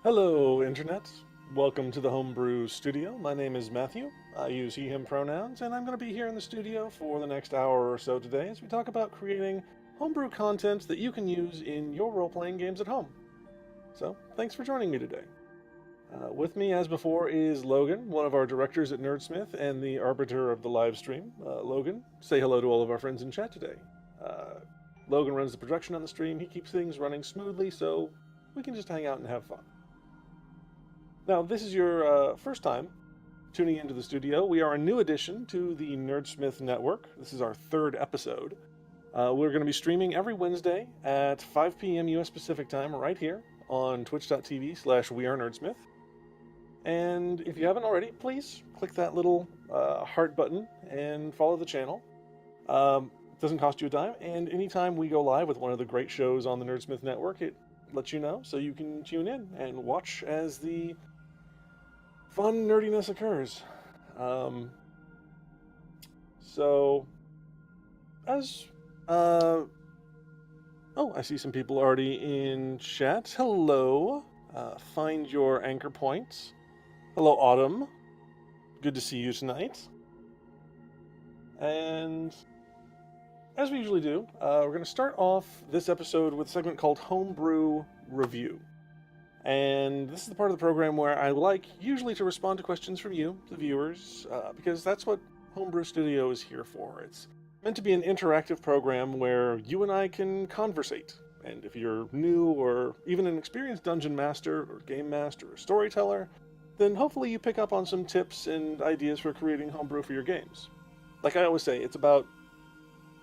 Hello, Internet. Welcome to the Homebrew studio. My name is Matthew. I use he, him pronouns, and I'm going to be here in the studio for the next hour or so today as we talk about creating homebrew content that you can use in your role-playing games at home. So, thanks for joining me today. With me, as before, is Logan, one of our directors at Nerdsmith and the arbiter of the live stream. Logan, say hello to all of our friends in chat today. Uh, Logan runs the production on the stream. He keeps things running smoothly, so we can just hang out and have fun. Now, this is your first time tuning into the studio. We are a new addition to the Nerdsmith network. This is our third episode. We're going to be streaming every Wednesday at 5 p.m. US Pacific time right here on twitch.tv/wearenerdsmith. And if you haven't already, please click that little heart button and follow the channel. It doesn't cost you a dime, and anytime we go live with one of the great shows on the Nerdsmith network, it lets you know so you can tune in and watch as the fun nerdiness occurs. I see some people already in chat. Hello. Find your anchor points. Hello, Autumn. Good to see you tonight. And as we usually do, we're going to start off this episode with a segment called Homebrew Review. And this is the part of the program where I like usually to respond to questions from you, the viewers, because that's what Homebrew Studio is here for. It's meant to be an interactive program where you and I can conversate. And if you're new or even an experienced dungeon master or game master or storyteller, then hopefully you pick up on some tips and ideas for creating homebrew for your games. Like I always say, it's about,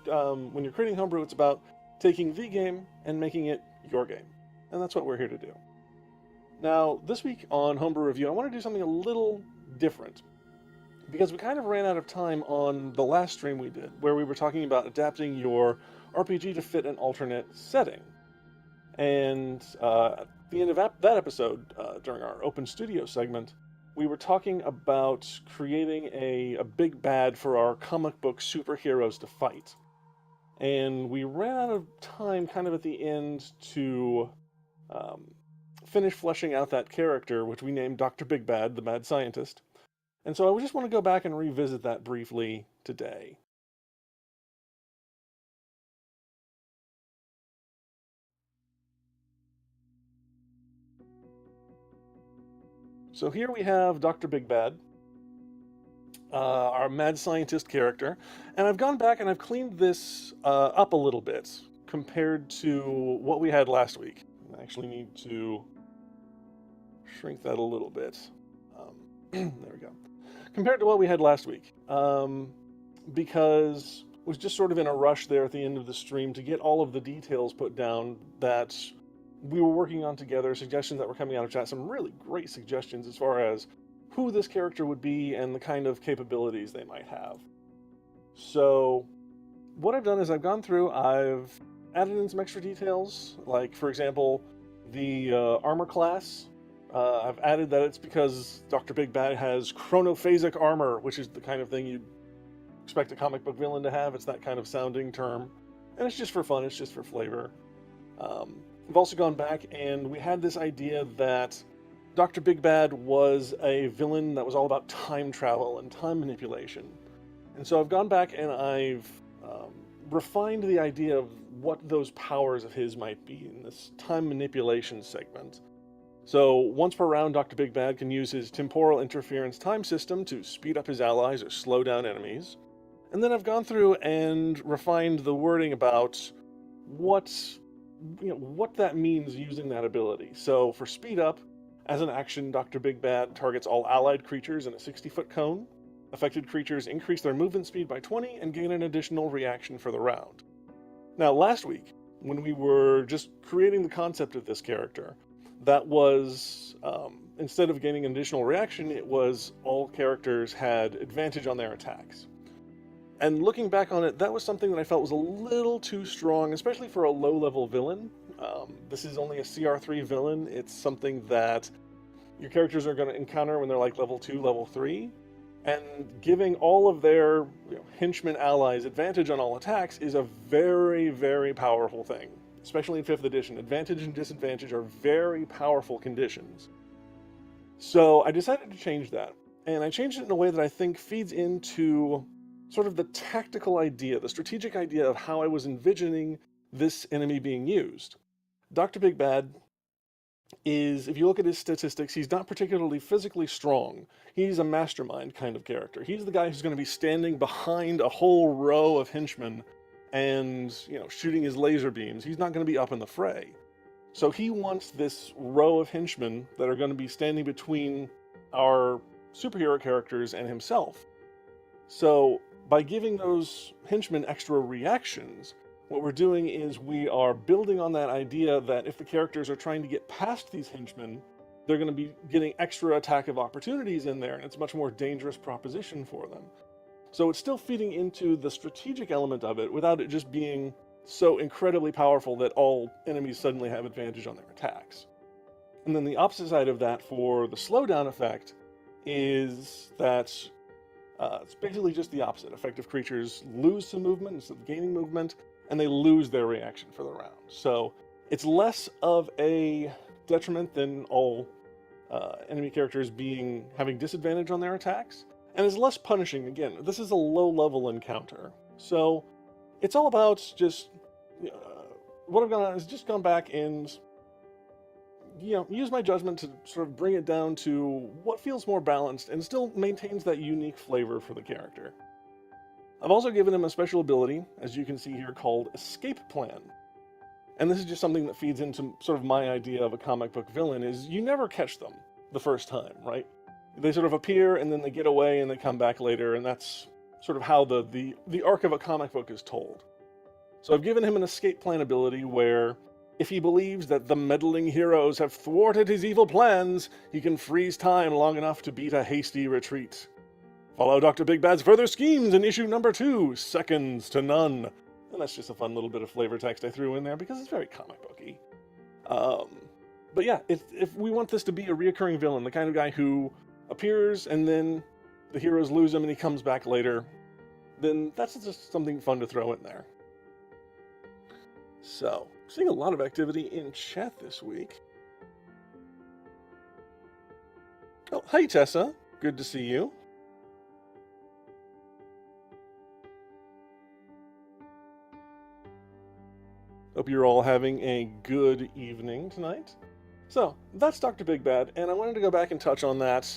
when you're creating homebrew, it's about taking the game and making it your game. And that's what we're here to do. Now, this week on Homebrew Review, I want to do something a little different. because we kind of ran out of time on the last stream we did, where we were talking about adapting your RPG to fit an alternate setting. And at the end of that episode, during our Open Studio segment, we were talking about creating a big bad for our comic book superheroes to fight. And we ran out of time kind of at the end to finish fleshing out that character, which we named Dr. Big Bad, the Mad Scientist. And so I just want to go back and revisit that briefly today. So here we have Dr. Big Bad, our mad scientist character, and I've gone back and I've cleaned this up a little bit compared to what we had last week. I actually need to shrink that a little bit. There we go. Compared to what we had last week, because I was just sort of in a rush there at the end of the stream to get all of the details put down that we were working on together, suggestions that were coming out of chat, some really great suggestions as far as who this character would be and the kind of capabilities they might have. So what I've done is I've gone through, I've added in some extra details, like for example, the armor class. I've added that it's because Dr. Big Bad has chronophasic armor, which is the kind of thing you'd expect a comic book villain to have. It's that kind of sounding term. And it's just for fun, it's just for flavor. We've also gone back and we had this idea that Dr. Big Bad was a villain that was all about time travel and time manipulation. And so I've gone back and I've refined the idea of what those powers of his might be in this time manipulation segment. So once per round, Dr. Big Bad can use his temporal interference time system to speed up his allies or slow down enemies. And then I've gone through and refined the wording about what that means using that ability. So for speed up, as an action, Dr. Big Bad targets all allied creatures in a 60-foot cone. Affected creatures increase their movement speed by 20 and gain an additional reaction for the round. Now, last week, when we were just creating the concept of this character, that was, instead of gaining an additional reaction, it was all characters had advantage on their attacks. And looking back on it, that was something that I felt was a little too strong, especially for a low-level villain. This is only a CR3 villain. It's something that your characters are going to encounter when they're like level 2, level 3. And giving all of their henchmen allies advantage on all attacks is a very, very powerful thing. Especially in 5th edition. Advantage and disadvantage are very powerful conditions. So I decided to change that. And I changed it in a way that I think feeds into sort of the tactical idea, the strategic idea of how I was envisioning this enemy being used. Dr. Big Bad is, if you look at his statistics, he's not particularly physically strong. He's a mastermind kind of character. He's the guy who's going to be standing behind a whole row of henchmen and, shooting his laser beams. He's not going to be up in the fray. So he wants this row of henchmen that are going to be standing between our superhero characters and himself. So by giving those henchmen extra reactions, what we're doing is we are building on that idea that if the characters are trying to get past these henchmen, they're going to be getting extra attack of opportunities in there, and it's a much more dangerous proposition for them. So it's still feeding into the strategic element of it without it just being so incredibly powerful that all enemies suddenly have advantage on their attacks. And then the opposite side of that for the slowdown effect is that it's basically just the opposite. Effective creatures lose some movement instead of gaining movement, and they lose their reaction for the round. So it's less of a detriment than all enemy characters having disadvantage on their attacks, and is less punishing. Again, this is a low-level encounter. So it's all about just what I've done is just gone back and use my judgment to sort of bring it down to what feels more balanced and still maintains that unique flavor for the character. I've also given him a special ability, as you can see here, called Escape Plan. And this is just something that feeds into sort of my idea of a comic book villain, is you never catch them the first time, right? They sort of appear and then they get away and they come back later, and that's sort of how the arc of a comic book is told. So I've given him an Escape Plan ability where if he believes that the meddling heroes have thwarted his evil plans, he can freeze time long enough to beat a hasty retreat. Follow Dr. Big Bad's further schemes in issue number 2, Seconds to None. And that's just a fun little bit of flavor text I threw in there because it's very comic booky. But yeah, if we want this to be a reoccurring villain, the kind of guy who appears and then the heroes lose him and he comes back later, then that's just something fun to throw in there. So, seeing a lot of activity in chat this week. Oh, hi Tessa. Good to see you. Hope you're all having a good evening tonight. So, that's Dr. Big Bad, and I wanted to go back and touch on that,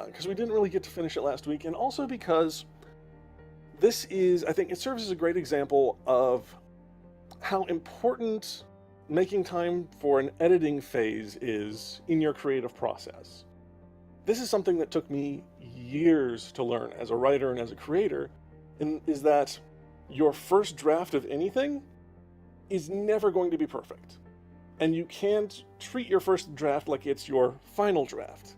because we didn't really get to finish it last week, and also because this is, I think, it serves as a great example of how important making time for an editing phase is in your creative process. This is something that took me years to learn as a writer and as a creator, and is that your first draft of anything is never going to be perfect. And you can't treat your first draft like it's your final draft.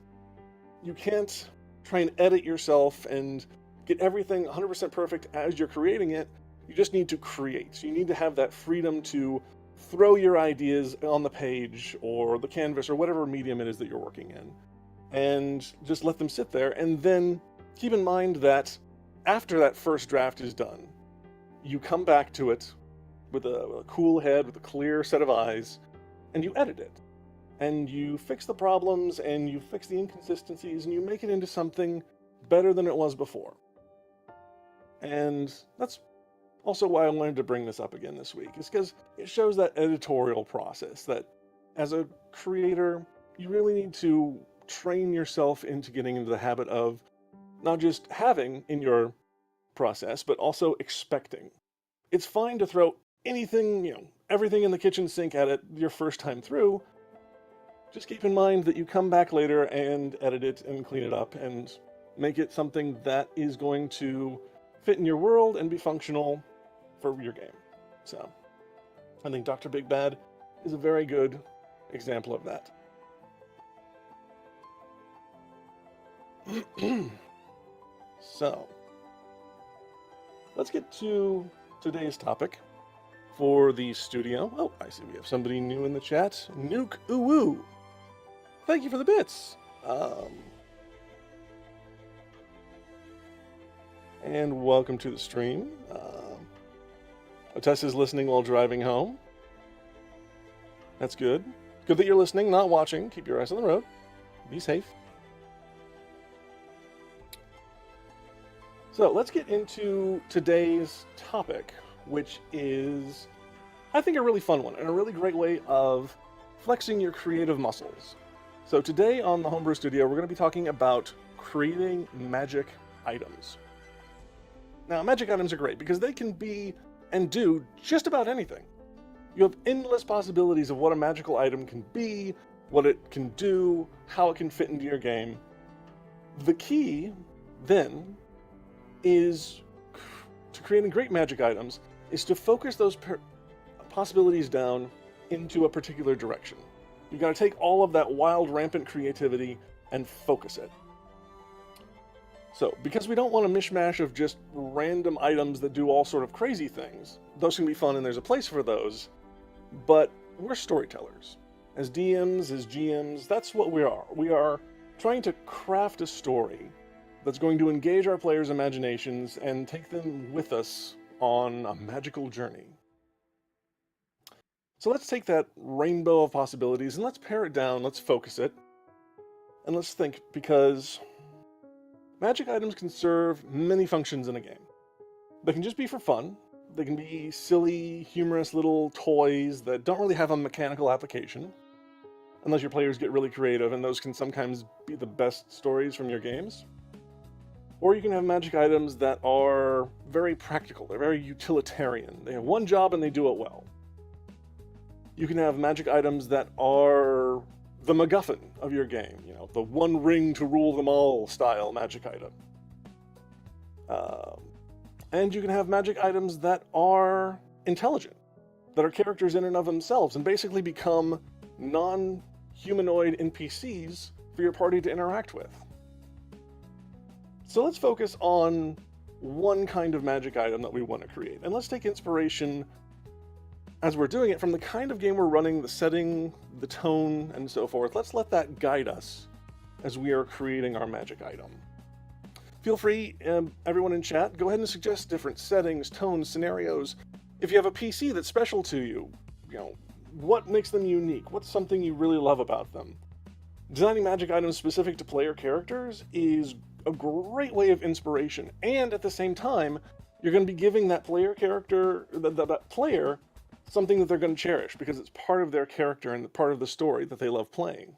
You can't try and edit yourself and get everything 100% perfect as you're creating it. You just need to create. So you need to have that freedom to throw your ideas on the page or the canvas or whatever medium it is that you're working in, and just let them sit there. And then keep in mind that after that first draft is done, you come back to it with a cool head, with a clear set of eyes, and you edit it. And you fix the problems, and you fix the inconsistencies, and you make it into something better than it was before. And that's also why I wanted to bring this up again this week, is because it shows that editorial process, that as a creator, you really need to train yourself into getting into the habit of not just having in your process, but also expecting. It's fine to throw anything, everything in the kitchen sink at it your first time through. Just keep in mind that you come back later and edit it and clean it up and make it something that is going to fit in your world and be functional for your game. So, I think Dr. Big Bad is a very good example of that. So, let's get to today's topic for the studio. Oh, I see we have somebody new in the chat. Nuke Uwoo. Thank you for the bits. And welcome to the stream. Otessa's listening while driving home. That's good. Good that you're listening, not watching. Keep your eyes on the road. Be safe. So let's get into today's topic, which is, I think, a really fun one and a really great way of flexing your creative muscles. So today on the Homebrew Studio, we're going to be talking about creating magic items. Now, magic items are great because they can be and do just about anything. You have endless possibilities of what a magical item can be, what it can do, how it can fit into your game. The key, then, is to creating great magic items is to focus those possibilities down into a particular direction. You got to take all of that wild, rampant creativity and focus it. So, because we don't want a mishmash of just random items that do all sort of crazy things, those can be fun and there's a place for those, but we're storytellers. As DMs, as GMs, that's what we are. We are trying to craft a story that's going to engage our players' imaginations and take them with us on a magical journey. So let's take that rainbow of possibilities and let's pare it down, let's focus it, and let's think, because magic items can serve many functions in a game. They can just be for fun. They can be silly, humorous little toys that don't really have a mechanical application, unless your players get really creative, and those can sometimes be the best stories from your games. Or you can have magic items that are very practical, they're very utilitarian. They have one job and they do it well. You can have magic items that are the MacGuffin of your game, the one ring to rule them all style magic item. And you can have magic items that are intelligent, that are characters in and of themselves, and basically become non-humanoid NPCs for your party to interact with. So let's focus on one kind of magic item that we want to create. And let's take inspiration as we're doing it from the kind of game we're running, the setting, the tone, and so forth. Let's let that guide us as we are creating our magic item. Feel free, everyone in chat, go ahead and suggest different settings, tones, scenarios. If you have a PC that's special to you, what makes them unique? What's something you really love about them? Designing magic items specific to player characters is a great way of inspiration, and at the same time, you're going to be giving that player character, that player, something that they're going to cherish because it's part of their character and part of the story that they love playing.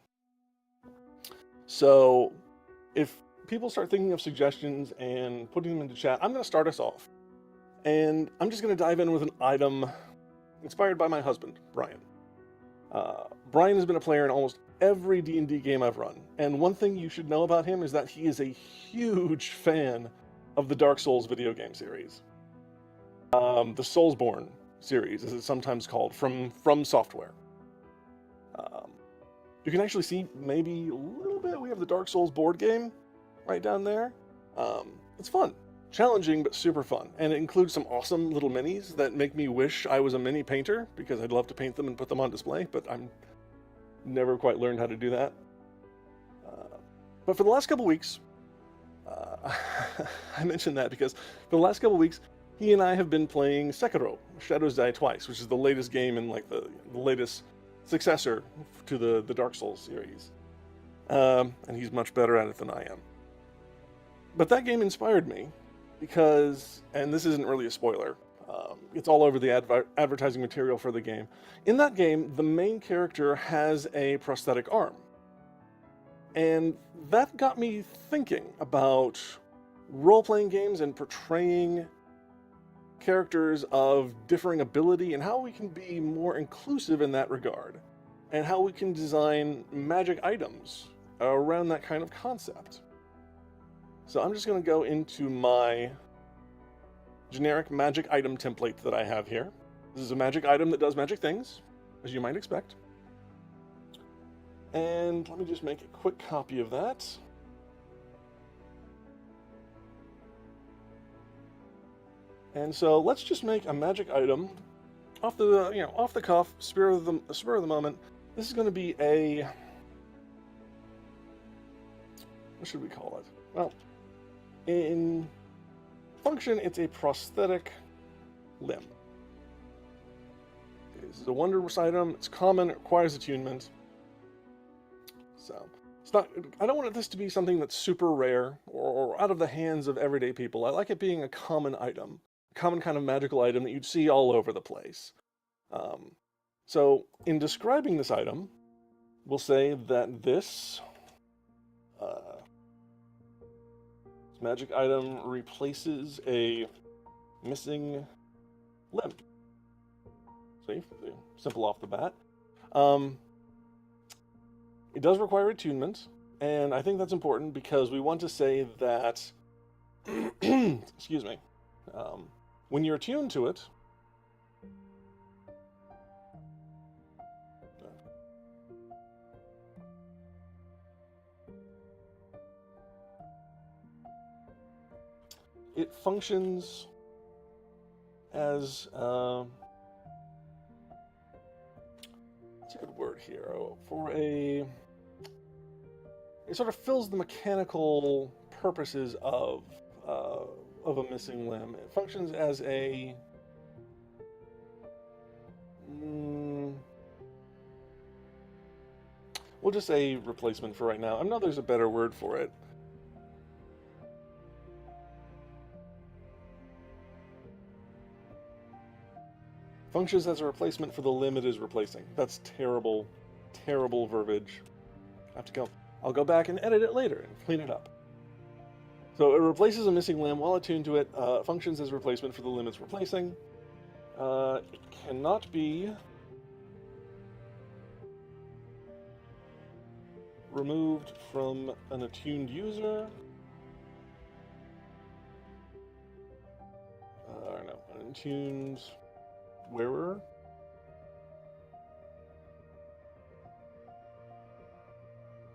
So, if people start thinking of suggestions and putting them into chat, I'm going to start us off. And I'm just going to dive in with an item inspired by my husband, Brian. Brian has been a player in almost every D&D game I've run, and one thing you should know about him is that he is a huge fan of the Dark Souls video game series. The Soulsborne series, as it's sometimes called, from Software. You can actually see maybe a little bit, we have the Dark Souls board game right down there. It's fun. Challenging, but super fun. And it includes some awesome little minis that make me wish I was a mini painter, because I'd love to paint them and put them on display, but I'm never quite learned how to do that. But for the last couple weeks, I mentioned that because for the last couple weeks, he and I have been playing Sekiro, Shadows Die Twice, which is the latest game in like the latest successor to the Dark Souls series. And he's much better at it than I am. But that game inspired me because, and this isn't really a spoiler, it's all over the advertising material for the game. In that game, the main character has a prosthetic arm. And that got me thinking about role-playing games and portraying characters of differing ability and how we can be more inclusive in that regard, and how we can design magic items around that kind of concept. So I'm just going to go into my generic magic item template that I have here. This is a magic item that does magic things, as you might expect. And let me just make a quick copy of that. And so let's just make a magic item off the cuff, spur of the moment. This is going to be a, what should we call it? Well, in function, it's a prosthetic limb. This is a wondrous item. It's common. It requires attunement. So it's not. I don't want this to be something that's super rare or out of the hands of everyday people. I like it being a common item, a common kind of magical item that you'd see all over the place. So in describing this item, we'll say that this magic item replaces a missing limb. See, simple off the bat. It does require attunement, and I think that's important because we want to say that, excuse me, when you're attuned to it, it functions as, what's a good word here? It sort of fills the mechanical purposes of a missing limb. It functions as a, we'll just say replacement for right now. I know there's a better word for it. Functions as a replacement for the limb it is replacing. That's terrible, terrible verbiage. I have to go. I'll go back and edit it later and clean it up. So it replaces a missing limb while attuned to it. Functions as a replacement for the limb it's replacing. It cannot be removed from an attuned user. No, an attuned wearer.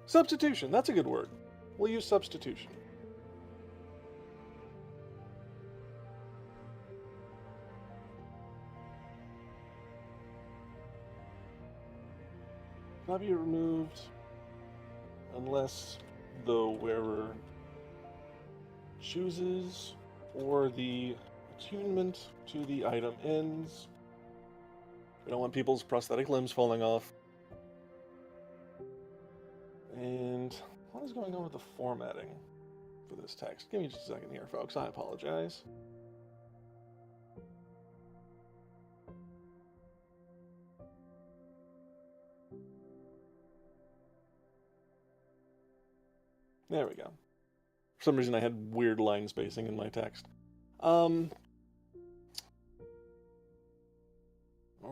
Substitution, that's a good word. We'll use substitution. Not be removed unless the wearer chooses or the attunement to the item ends. We don't want people's prosthetic limbs falling off. And what is going on with the formatting for this text? Give me just a second here, folks. I apologize. There we go. For some reason I had weird line spacing in my text. Or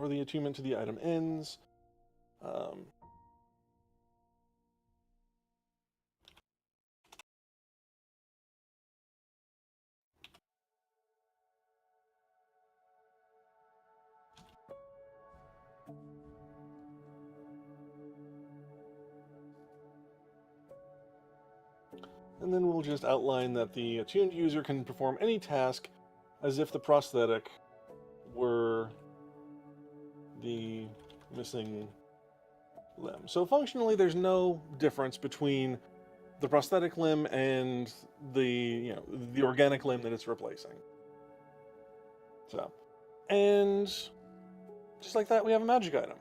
the attunement to the item ends. And then we'll just outline that the attuned user can perform any task as if the prosthetic were the missing limb. So functionally, there's no difference between the prosthetic limb and the organic limb that it's replacing. So, and just like that, we have a magic item.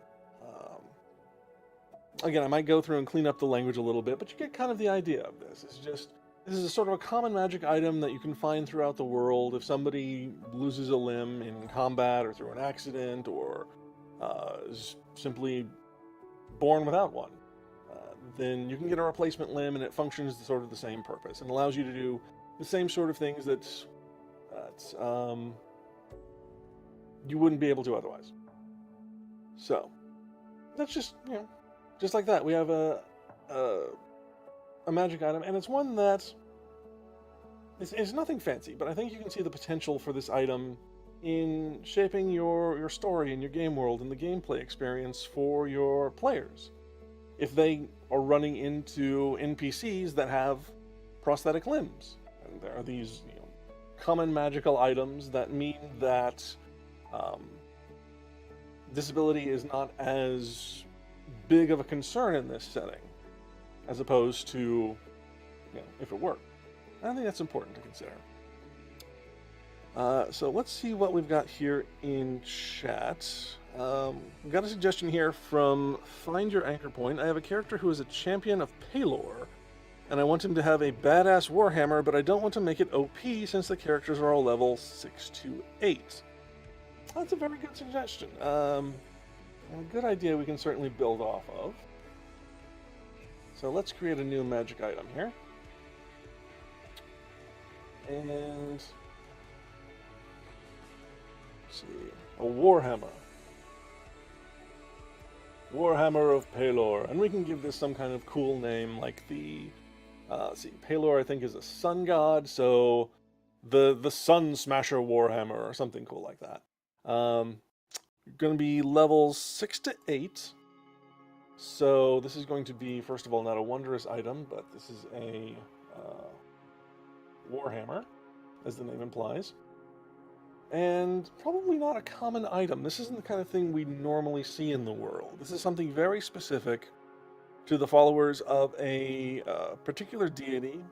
Again, I might go through and clean up the language a little bit, but you get kind of the idea of this. This is a sort of a common magic item that you can find throughout the world. If somebody loses a limb in combat or through an accident or is simply born without one, then you can get a replacement limb and it functions sort of the same purpose and allows you to do the same sort of things that you wouldn't be able to otherwise. So, that's just, just like that. We have a magic item, and it's one that is nothing fancy, but I think you can see the potential for this item in shaping your story and your game world and the gameplay experience for your players. If they are running into NPCs that have prosthetic limbs, and there are these common magical items that mean that disability is not as big of a concern in this setting, as opposed to, if it were. I think that's important to consider. So let's see what we've got here in chat. We've got a suggestion here from Find Your Anchor Point. I have a character who is a champion of Paylor, and I want him to have a badass warhammer, but I don't want to make it OP since the characters are all level 6 to 8. That's a very good suggestion. A good idea we can certainly build off of. So let's create a new magic item here. And let's see, a Warhammer. Warhammer of Paylor. And we can give this some kind of cool name like the, let's see, Paylor I think is a sun god, so the Sun Smasher Warhammer or something cool like that. Going to be levels 6 to 8. So this is going to be, first of all, not a wondrous item, but this is a Warhammer, as the name implies. And probably not a common item. This isn't the kind of thing we normally see in the world. This is something very specific to the followers of a particular deity.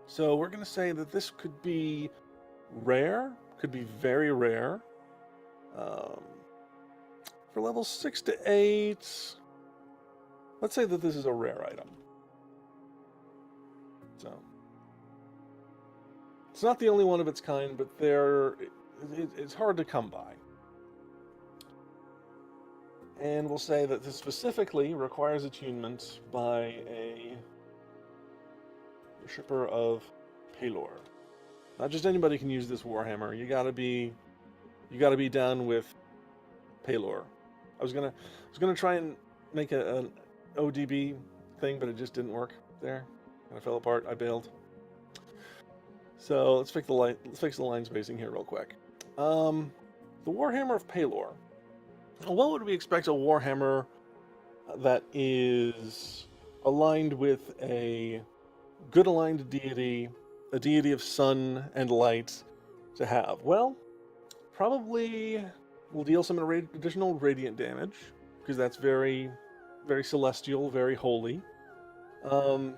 So we're going to say that this could be rare, could be very rare. For levels 6 to 8, let's say that this is a rare item. So, it's not the only one of its kind, but it's hard to come by. And we'll say that this specifically requires attunement by a worshipper of Paylor. Not just anybody can use this Warhammer. You gotta be down with Paylor. I was gonna try and make an ODB thing, but it just didn't work there. Kind of fell apart. I bailed. So let's fix the line spacing here real quick. The Warhammer of Paylor. What would we expect a Warhammer that is aligned with a good aligned deity, a deity of sun and light, to have? Well, probably will deal some additional radiant damage, because that's very very celestial, very holy. Um,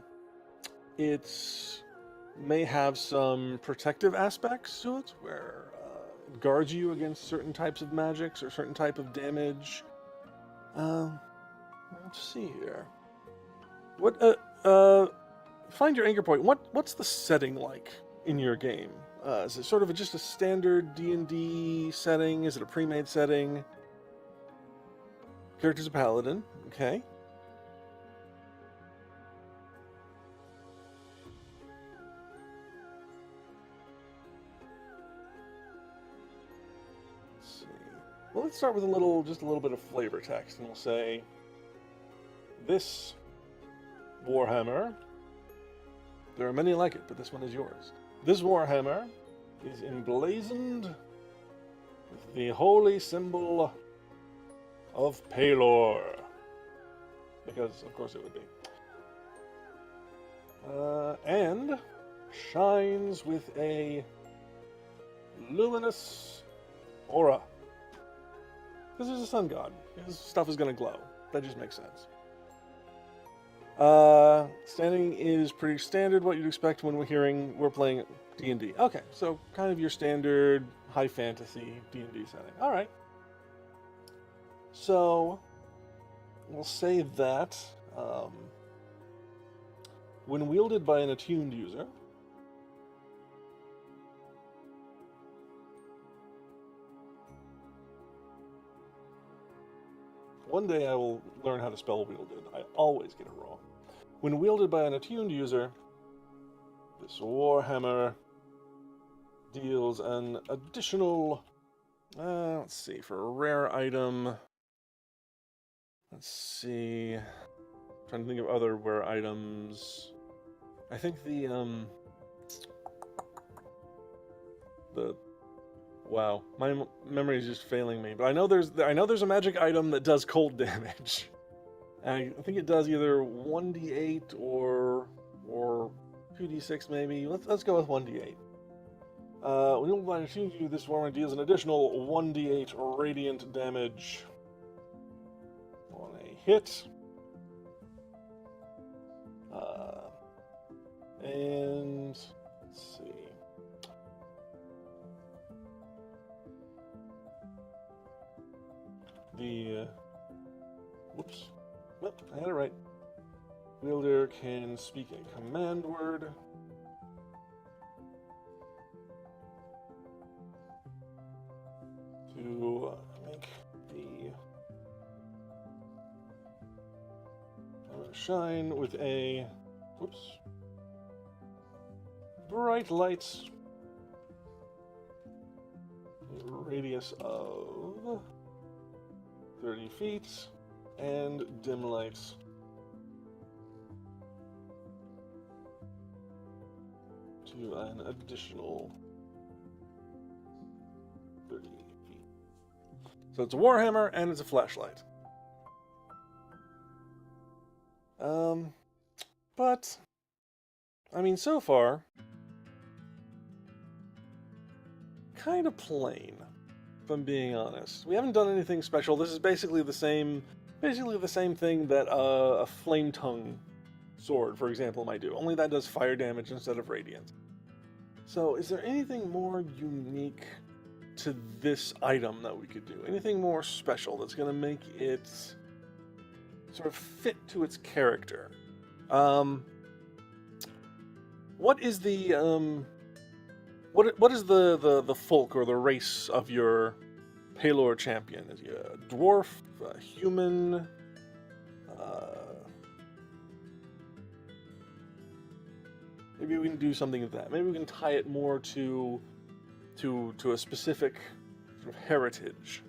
it may have some protective aspects to it, where it guards you against certain types of magics or certain type of damage. Let's see here. What? Find your anchor point. What's the setting like in your game? Is it sort of just a standard D&D setting? Is it a pre-made setting? Character's a paladin. Okay. Let's see. Well, let's start with just a little bit of flavor text, and we'll say, this Warhammer, there are many like it, but this one is yours. This Warhammer is emblazoned with the holy symbol of Pelor. Because, of course, it would be. And shines with a luminous aura. Because there's a sun god. His stuff is going to glow. That just makes sense. Standing is pretty standard, what you'd expect when we're playing D&D. Okay, so kind of your standard high fantasy D&D setting. All right. So we'll say that when wielded by an attuned user, one day I will learn how to spell wielded. I always get it wrong. When wielded by an attuned user, this Warhammer deals an additional, let's see, for a rare item, let's see, I'm trying to think of other rare items. I think wow, my memory is just failing me, but I know there's a magic item that does cold damage. And I think it does either 1d8 or 2d6 maybe. Let's go with 1d8. When you apply to this Warhammer deals an additional 1d8 radiant damage on a hit. And let's see. Whoops. Nope, I had it right. Wielder can speak a command word. To make the shine with a bright lights, a radius of 30 feet, and dim lights to an additional 30 feet. So it's a Warhammer and it's a flashlight. But I mean, so far, kind of plain, if I'm being honest. We haven't done anything special. This is basically the same thing that a flame tongue sword, for example, might do. Only that does fire damage instead of radiant. So, is there anything more unique to this item that we could do? Anything more special that's going to make it sort of fit to its character? What is the what is the folk or the race of your Pelor champion? Is he a dwarf, a human? Maybe we can do something with that. Maybe we can tie it more to a specific sort of heritage.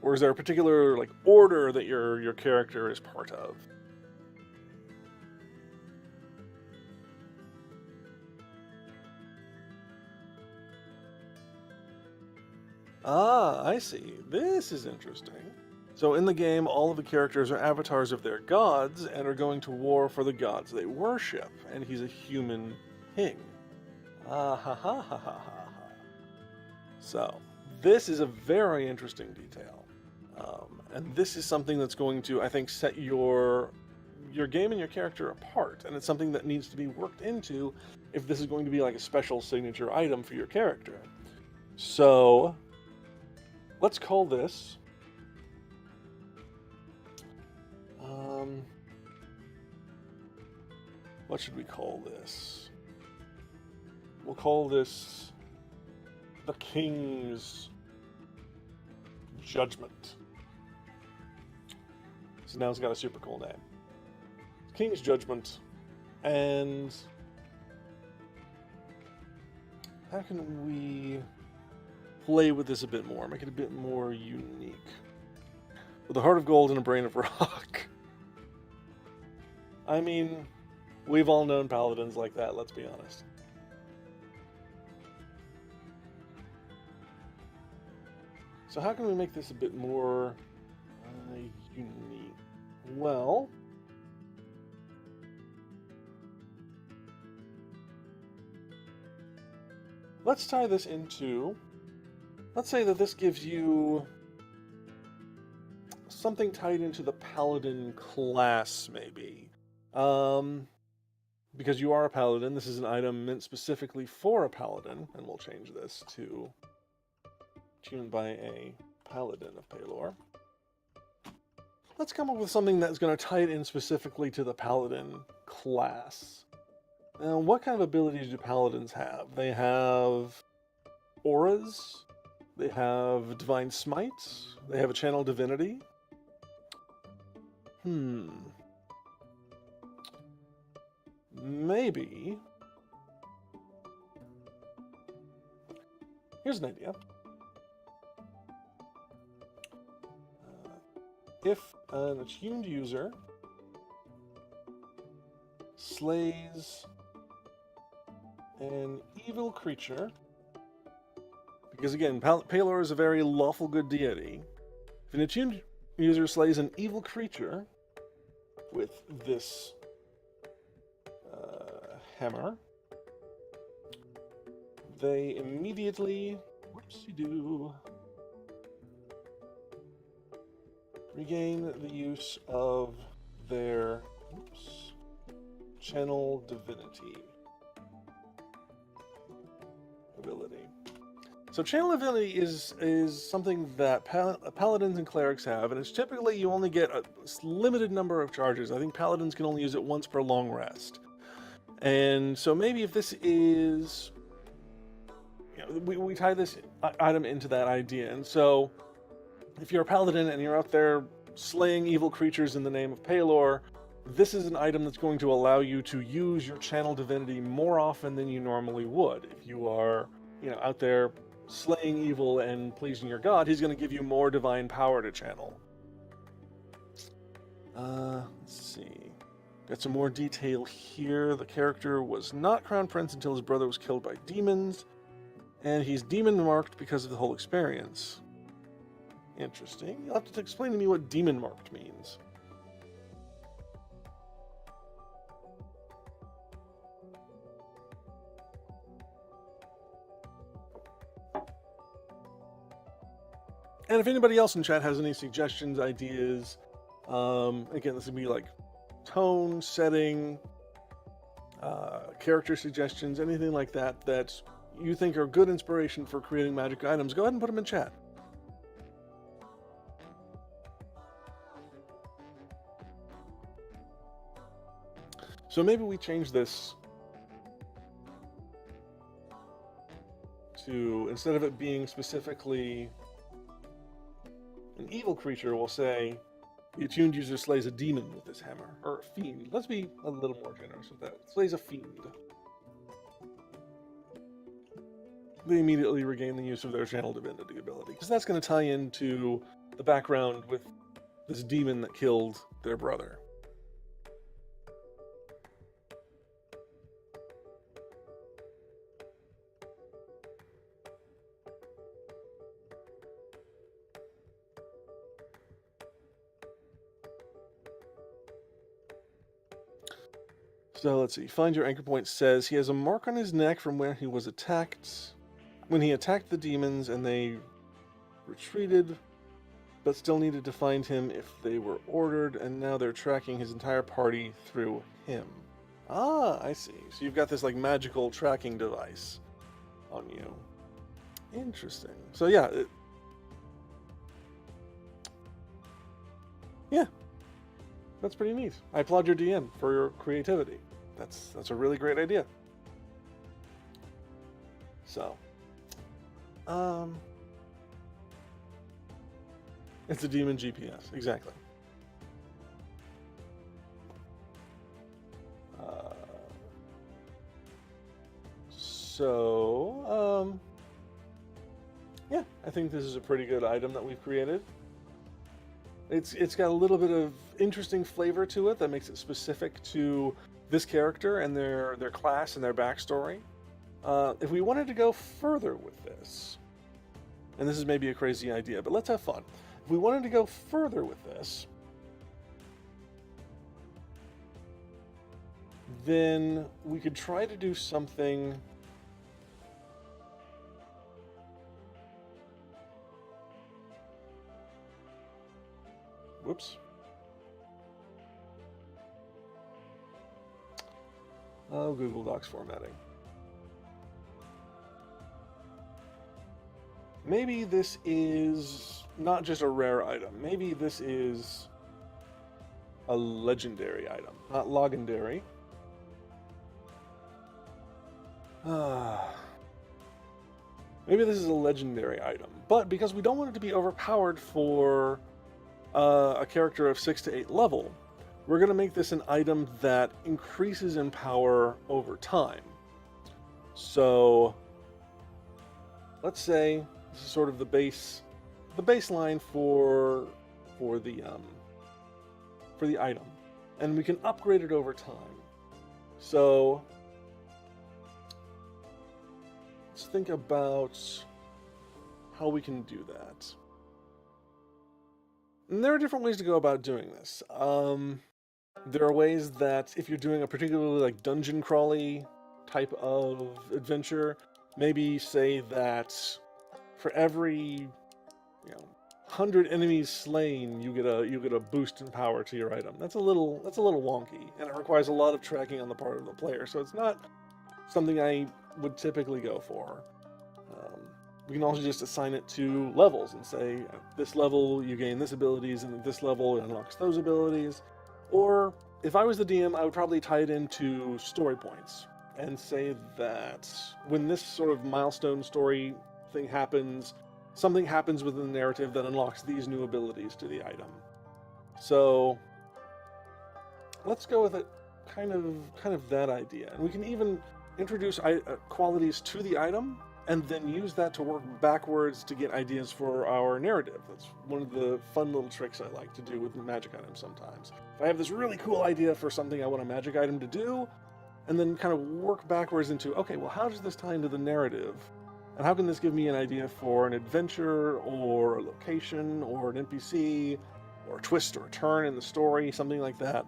Or is there a particular order that your character is part of? Ah, I see. This is interesting. So in the game, all of the characters are avatars of their gods and are going to war for the gods they worship, and he's a human king. Ah ha ha ha ha ha ha. So, this is a very interesting detail. And this is something that's going to, I think, set your game and your character apart. And it's something that needs to be worked into if this is going to be like a special signature item for your character. So let's call this what should we call this? We'll call this the King's Judgment. So now it's got a super cool name. King's Judgment. And how can we play with this a bit more, make it a bit more unique? With a heart of gold and a brain of rock. I mean, we've all known paladins like that, let's be honest. So how can we make this a bit more unique? Well, let's tie this into, let's say that this gives you something tied into the paladin class, maybe. Because you are a paladin, this is an item meant specifically for a paladin, and we'll change this to tuned by a paladin of Pelor. Let's come up with something that's going to tie it in specifically to the paladin class. Now, what kind of abilities do paladins have? They have auras, they have divine smites, they have a channel divinity. Maybe. Here's an idea. If an attuned user slays an evil creature, because again, Pelor is a very lawful good deity. If an attuned user slays an evil creature with this hammer, they immediately, whoopsie-doo, regain the use of their channel divinity ability. So channel divinity is something that paladins and clerics have, and it's typically you only get a limited number of charges. I think paladins can only use it once per long rest. And so maybe if this is, we tie this item into that idea. And so if you're a paladin and you're out there slaying evil creatures in the name of Pelor, this is an item that's going to allow you to use your channel divinity more often than you normally would. If you are, out there slaying evil and pleasing your god, he's going to give you more divine power to channel. Let's see. Got some more detail here. The character was not crown prince until his brother was killed by demons, and he's demon marked because of the whole experience. Interesting. You'll have to explain to me what demon marked means. And if anybody else in chat has any suggestions, ideas, again, this would be like tone, setting, character suggestions, anything like that that you think are good inspiration for creating magic items, go ahead and put them in chat. So maybe we change this to, instead of it being specifically an evil creature, we'll say the attuned user slays a demon with this hammer, or a fiend. Let's be a little more generous with that. Slays a fiend. They immediately regain the use of their channel divinity ability, because that's going to tie into the background with this demon that killed their brother. So let's see. Find your anchor point says he has a mark on his neck from where he was attacked. When he attacked the demons and they retreated, but still needed to find him if they were ordered, and now they're tracking his entire party through him. Ah, I see. So you've got this like magical tracking device on you. Interesting. So yeah, yeah, that's pretty neat. I applaud your DM for your creativity. That's a really great idea. So, it's a demon GPS, exactly. Yeah, I think this is a pretty good item that we've created. It's got a little bit of interesting flavor to it that makes it specific to this character and their class and their backstory. If we wanted to go further with this, and this is maybe a crazy idea, but let's have fun. If we wanted to go further with this, then we could try to do something. Whoops. Oh, Google Docs formatting. Maybe this is not just a rare item. Maybe this is a legendary item, not legendary. Maybe this is a legendary item, but because we don't want it to be overpowered for a character of 6 to 8 level, we're going to make this an item that increases in power over time. So let's say this is sort of the baseline for the item, and we can upgrade it over time. So let's think about how we can do that. And there are different ways to go about doing this. There are ways that if you're doing a particularly like dungeon crawly type of adventure, maybe say that for every 100 enemies slain, you get a boost in power to your item. That's a little wonky, and it requires a lot of tracking on the part of the player. So it's not something I would typically go for. We can also just assign it to levels and say, at this level you gain this abilities, and at this level it unlocks those abilities. Or if I was the DM, I would probably tie it into story points and say that when this sort of milestone story thing happens, something happens within the narrative that unlocks these new abilities to the item. So let's go with it, kind of that idea. And we can even introduce qualities to the item and then use that to work backwards to get ideas for our narrative. That's one of the fun little tricks I like to do with magic items sometimes. If I have this really cool idea for something I want a magic item to do, and then kind of work backwards into, okay, well, how does this tie into the narrative? And how can this give me an idea for an adventure, or a location, or an NPC, or a twist or a turn in the story, something like that.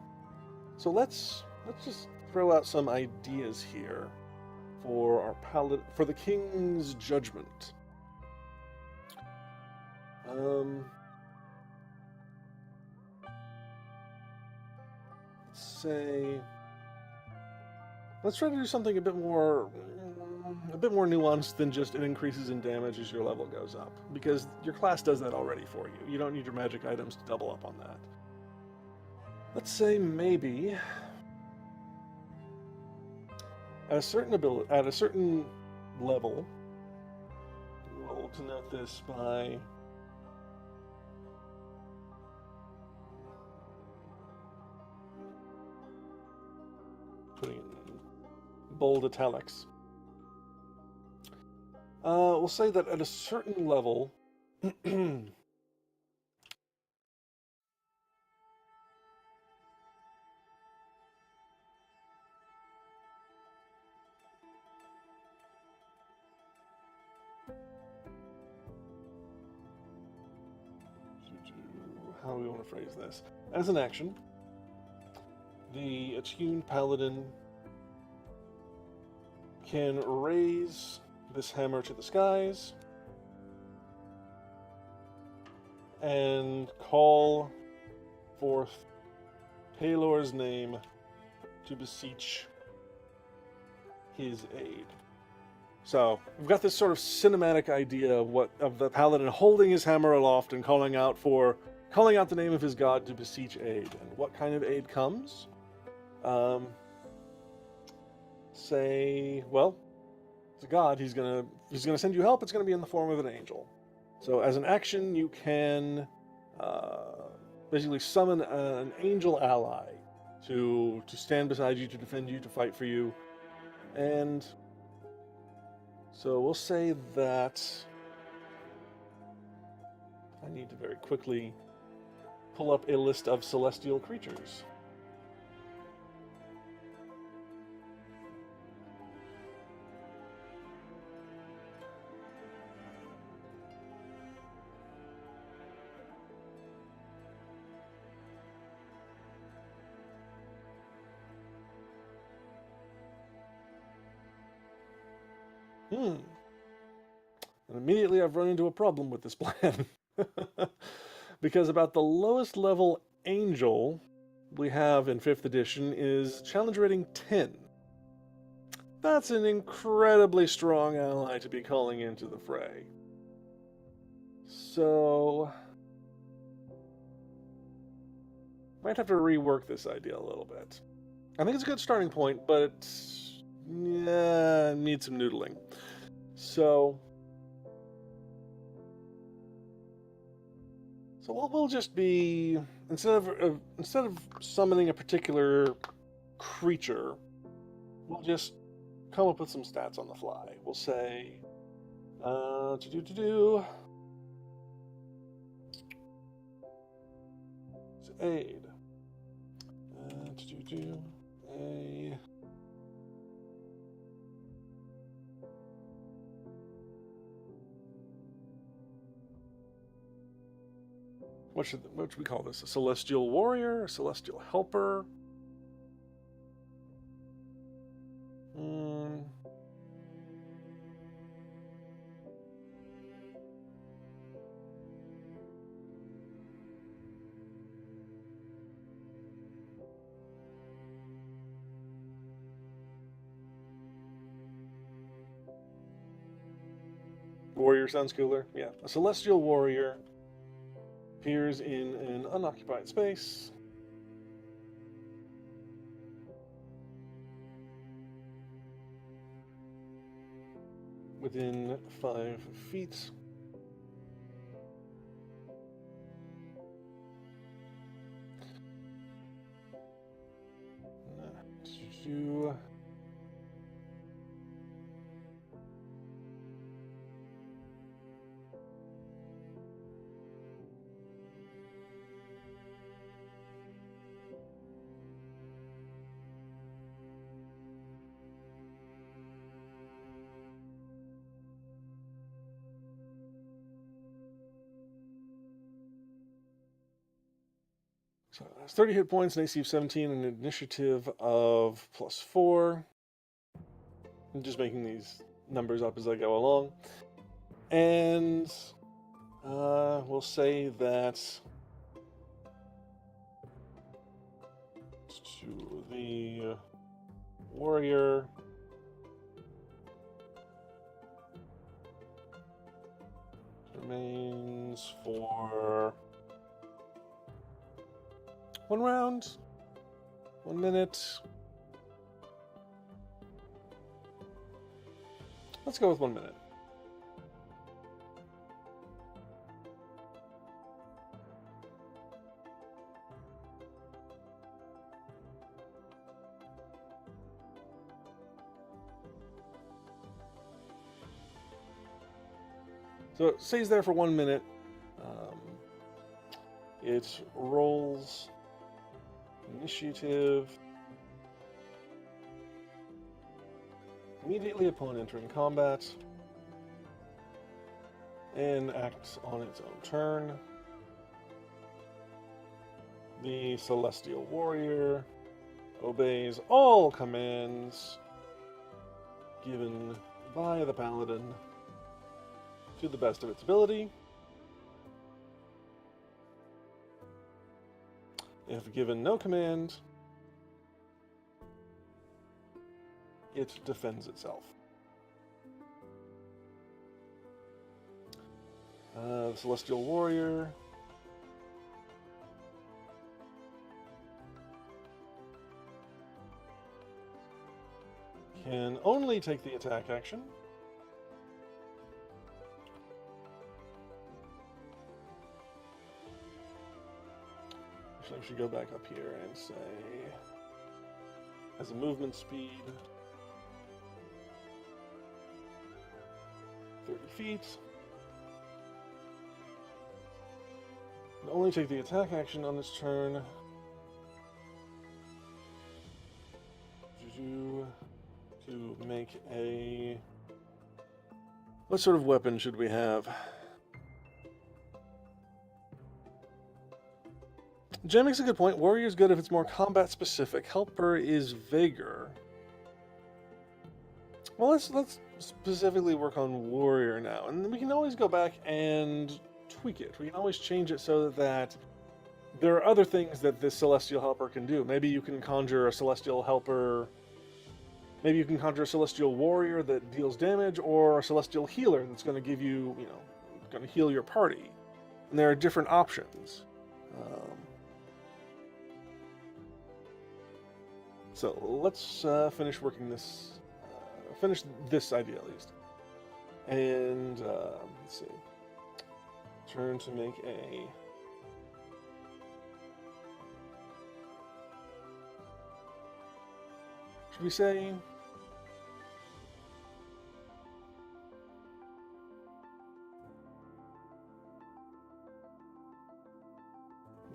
So let's just throw out some ideas here for our for the King's Judgment. Let's try to do something a bit more nuanced than just it increases in damage as your level goes up, because your class does that already for you. You don't need your magic items to double up on that. Let's say maybe at a certain level, we'll denote this by putting in bold italics. We'll say that at a certain level, how do we want to phrase this? As an action, the attuned paladin can raise this hammer to the skies and call forth Palor's name to beseech his aid. So we've got this sort of cinematic idea of the paladin holding his hammer aloft and calling out the name of his god to beseech aid. And what kind of aid comes? Say, well, it's a god. He's gonna send you help. It's gonna be in the form of an angel. So as an action, you can basically summon an angel ally to stand beside you, to defend you, to fight for you. And so we'll say that I need to very quickly pull up a list of celestial creatures. And immediately I've run into a problem with this plan. Because about the lowest level angel we have in 5th edition is challenge rating 10. That's an incredibly strong ally to be calling into the fray. So might have to rework this idea a little bit. I think it's a good starting point, but it needs some noodling. So we'll just be, instead of summoning a particular creature, we'll just come up with some stats on the fly. We'll say it's aid. A what should we call this? A celestial warrior? A celestial helper? Warrior sounds cooler. Yeah, a celestial warrior appears in an unoccupied space. Within 5 feet. So it has 30 hit points, an AC of 17, and an initiative of +4. I'm just making these numbers up as I go along. And we'll say that to the warrior, remains for 1 round, 1 minute. Let's go with 1 minute. So it stays there for 1 minute. It rolls initiative immediately upon entering combat and acts on its own turn. The Celestial Warrior obeys all commands given by the Paladin to the best of its ability. If given no command, it defends itself. The Celestial Warrior. Can only take the attack action. Actually, I should go back up here and say, has a movement speed 30 feet. Can only take the attack action on this turn. To make a... What sort of weapon should we have? Jen makes a good point. Warrior is good if it's more combat specific. Helper is vaguer. Well, let's specifically work on Warrior now, and we can always go back and tweak it. We can always change it so that there are other things that this Celestial Helper can do. Maybe you can conjure a Celestial Helper. Maybe you can conjure a Celestial Warrior that deals damage, or a Celestial Healer that's going to give you, going to heal your party. And there are different options. So let's finish working this, finish this idea at least. And let's see. Turn to make a... Should we say...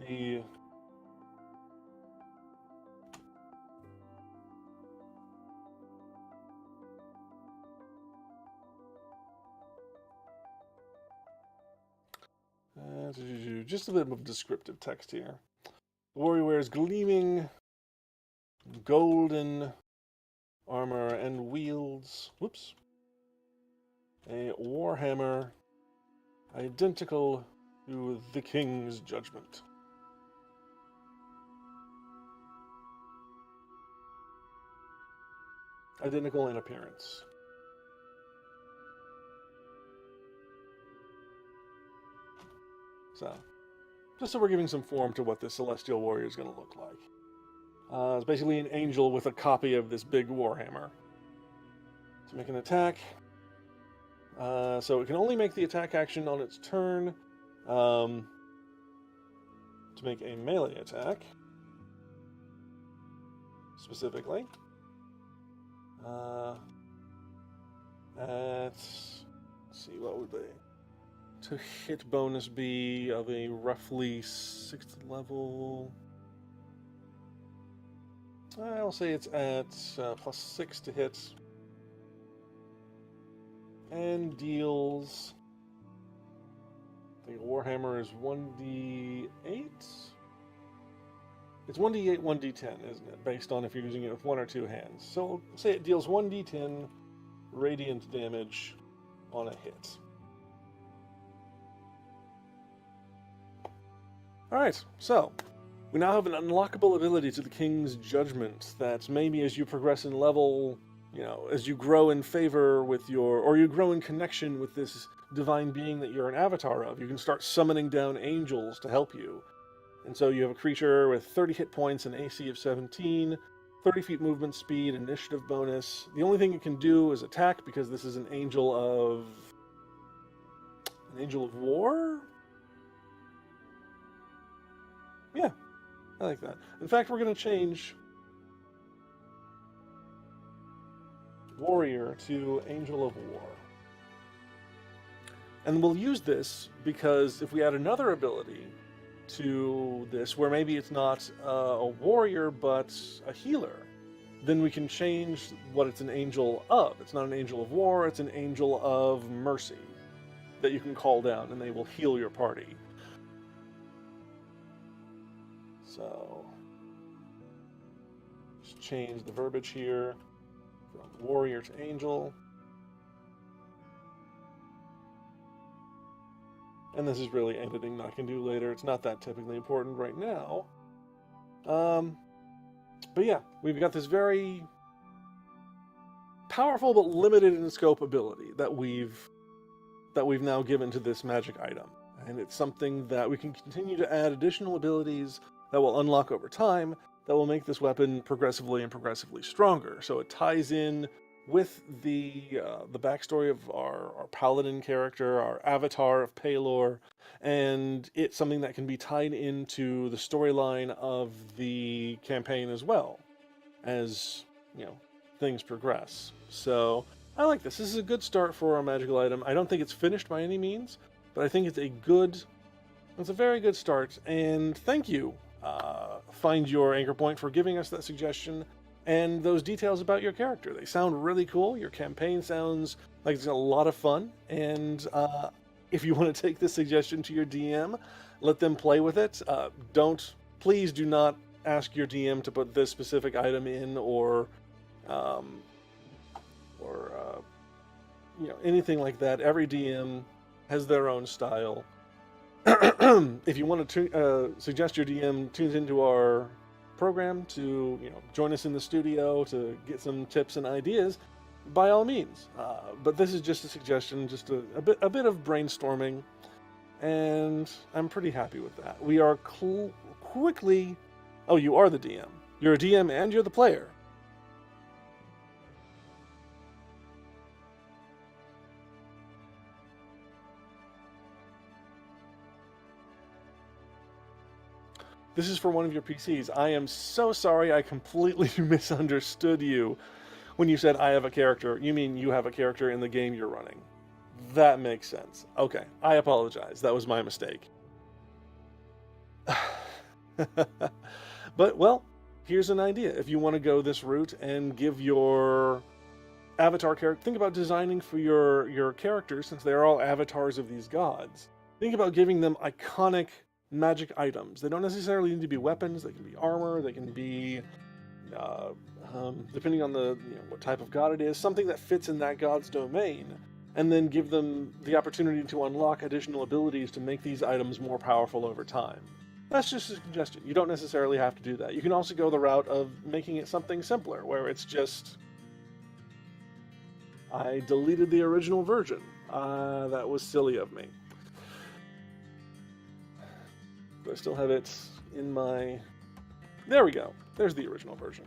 the... just a bit of descriptive text here. The warrior wears gleaming golden armor and wields, a warhammer identical to the king's judgment. Identical in appearance. So, just so we're giving some form to what this Celestial Warrior is going to look like. It's basically an angel with a copy of this big warhammer. To make an attack. So it can only make the attack action on its turn. To make a melee attack. Specifically. Let's see, what would they... To hit bonus be of a roughly 6th level. I'll say it's at +6 to hit. And deals... I think Warhammer is 1d8? It's 1d8, 1d10, isn't it? Based on if you're using it with 1 or 2 hands. So we'll say it deals 1d10 radiant damage on a hit. Alright, so we now have an unlockable ability to the King's Judgment that maybe as you progress in level, as you grow in favor with or you grow in connection with this divine being that you're an avatar of, you can start summoning down angels to help you. And so you have a creature with 30 hit points, an AC of 17, 30 feet movement speed, initiative bonus. The only thing it can do is attack because this is an angel of war? Yeah, I like that. In fact, we're going to change Warrior to Angel of War. And we'll use this because if we add another ability to this, where maybe it's not a warrior but a healer, then we can change what it's an angel of. It's not an angel of war, it's an angel of mercy that you can call down and they will heal your party. So, just change the verbiage here from warrior to angel. And this is really editing that I can do later. It's not that typically important right now. But yeah, we've got this very powerful but limited in scope ability that we've now given to this magic item. And it's something that we can continue to add additional abilities that will unlock over time that will make this weapon progressively stronger. So it ties in with the backstory of our paladin character, our avatar of Pelor, and it's something that can be tied into the storyline of the campaign as well as, things progress. So I like this. This is a good start for our magical item. I don't think it's finished by any means, but I think it's a very good start. And thank you, Find Your Anchor Point, for giving us that suggestion and those details about your character. They sound really cool. Your campaign sounds like it's a lot of fun. And if you want to take this suggestion to your DM, let them play with it. Please do not ask your DM to put this specific item in or anything like that. Every DM has their own style. If you want to suggest your DM tunes into our program to join us in the studio to get some tips and ideas, by all means. But this is just a suggestion, just a bit of brainstorming, and I'm pretty happy with that. We are quickly. Oh, you are the DM. You're a DM and you're the player. This is for one of your PCs. I am so sorry, I completely misunderstood you. When you said I have a character, you mean you have a character in the game you're running. That makes sense. Okay, I apologize. That was my mistake. But, well, here's an idea. If you want to go this route and give your avatar character... Think about designing for your characters, since they're all avatars of these gods. Think about giving them iconic magic items. They don't necessarily need to be weapons. They can be armor. They can be, depending on what type of god it is, something that fits in that god's domain, and then give them the opportunity to unlock additional abilities to make these items more powerful over time. That's just a suggestion. You don't necessarily have to do that. You can also go the route of making it something simpler, where it's just... I deleted the original version. That was silly of me. I still have it in my... There we go. There's the original version.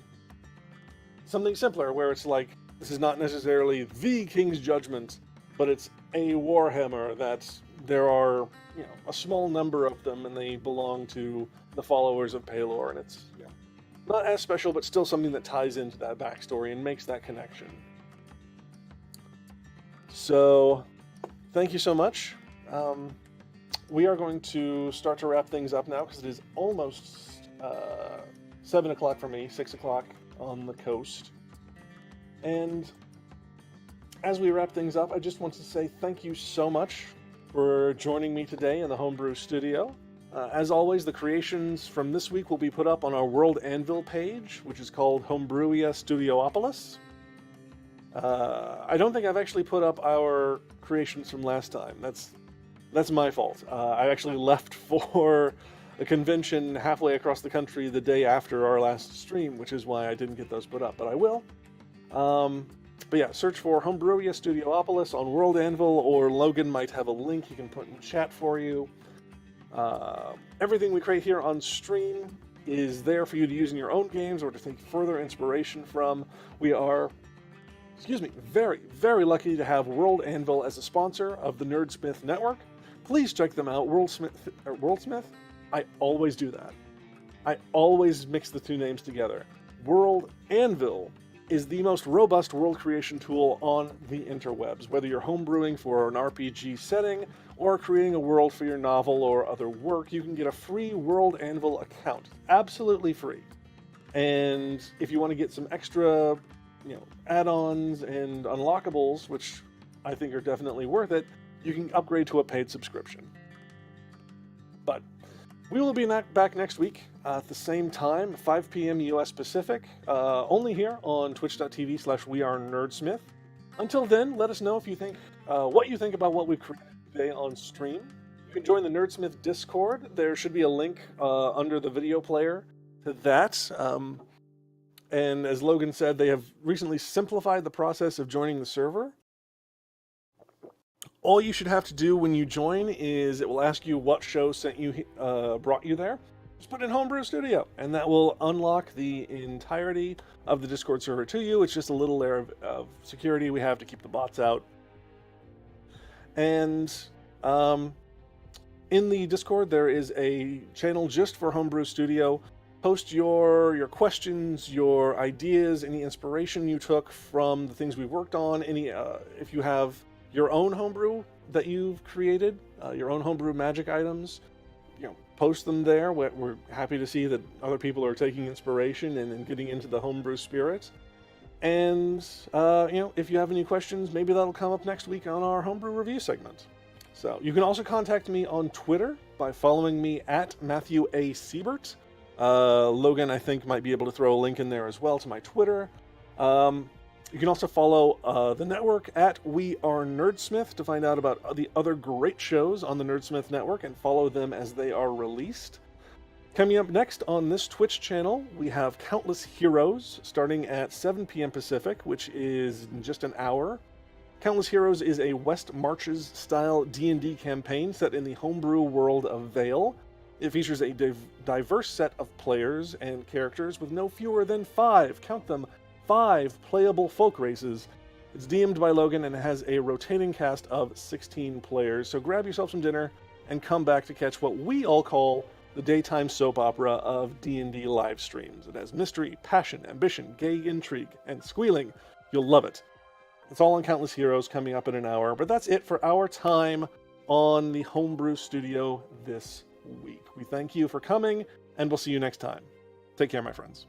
Something simpler, where it's like, this is not necessarily the King's Judgment, but it's a Warhammer that there are, a small number of them, and they belong to the followers of Pelor, and it's, not as special, but still something that ties into that backstory and makes that connection. So, thank you so much. We are going to start to wrap things up now, because it is almost 7 o'clock for me, 6 o'clock on the coast. And as we wrap things up, I just want to say thank you so much for joining me today in the Homebrew studio. As always, the creations from this week will be put up on our World Anvil page, which is called Homebrew Studiopolis. I don't think I've actually put up our creations from last time. That's my fault. I actually left for a convention halfway across the country the day after our last stream, which is why I didn't get those put up, but I will. But yeah, search for Homebrew Studiopolis on World Anvil, or Logan might have a link he can put in chat for you. Everything we create here on stream is there for you to use in your own games or to take further inspiration from. We are... very, very lucky to have World Anvil as a sponsor of the Nerdsmith network. Please check them out. Worldsmith? I always do that. I always mix the two names together. World Anvil is the most robust world creation tool on the interwebs. Whether you're homebrewing for an RPG setting or creating a world for your novel or other work, you can get a free World Anvil account. Absolutely free. And if you want to get some extra add-ons and unlockables, which I think are definitely worth it, you can upgrade to a paid subscription. But we will be back next week at the same time, 5 p.m. US Pacific, only here on twitch.tv/wearenerdsmith. Until then, let us know if you think what you think about what we've created today on stream. You can join the Nerdsmith Discord. There should be a link under the video player to that. And as Logan said, they have recently simplified the process of joining the server. All you should have to do when you join is it will ask you what show brought you there. Just put in Homebrew Studio, and that will unlock the entirety of the Discord server to you. It's just a little layer of security we have to keep the bots out. And in the Discord, there is a channel just for Homebrew Studio. Post your questions, your ideas, any inspiration you took from the things we've worked on. If you have your own homebrew that you've created, your own homebrew magic items, post them there. We're happy to see that other people are taking inspiration and getting into the homebrew spirit. And if you have any questions, maybe that'll come up next week on our homebrew review segment. So you can also contact me on Twitter by following me at Matthew A. Siebert. Logan, I think, might be able to throw a link in there as well to my Twitter. You can also follow the network at We Are Nerdsmith to find out about the other great shows on the Nerdsmith network and follow them as they are released. Coming up next on this Twitch channel, we have Countless Heroes starting at 7 p.m. Pacific, which is in just an hour. Countless Heroes is a West Marches style D&D campaign set in the homebrew world of Vale. It features a diverse set of players and characters with no fewer than 5 playable folk races. It's DM'd by Logan and it has a rotating cast of 16 players. So grab yourself some dinner and come back to catch what we all call the daytime soap opera of D&D live streams. It has mystery, passion, ambition, gay intrigue, and squealing. You'll love it. It's all on Countless Heroes coming up in an hour, but that's it for our time on the Homebrew Studio this week. We thank you for coming, and we'll see you next time. Take care, my friends.